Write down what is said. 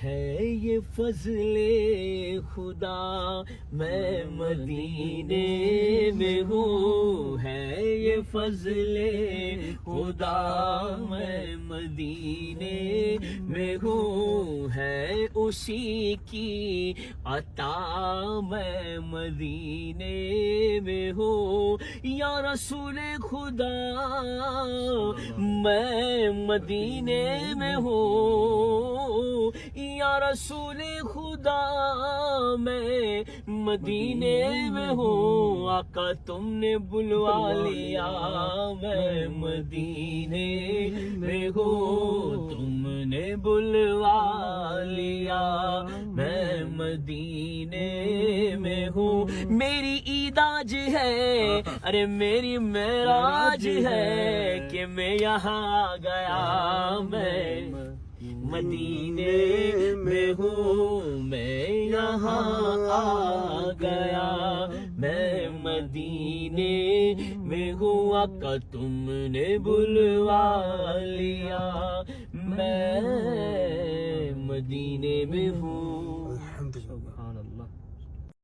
ہے یہ فضل خدا میں مدینے میں ہوں، ہے یہ فضل خدا میں مدینے میں ہوں، ہے اسی کی عطا میں مدینے میں ہوں۔ یا رسول خدا میں مدینے میں ہوں، یا رسول خدا میں مدینے میں ہوں۔ آقا تم نے بلوا لیا میں مدینے میں ہوں، تم نے بلوا لیا میں مدینے میں ہوں۔ میری عید آج ہے، ارے میری معراج ہے کہ میں یہاں آ گیا، میں مدینے میں ہوں، میں یہاں آ گیا، میں مدینے میں ہوں۔ آقا تم نے بلوا لیا میں مدینے میں ہوں۔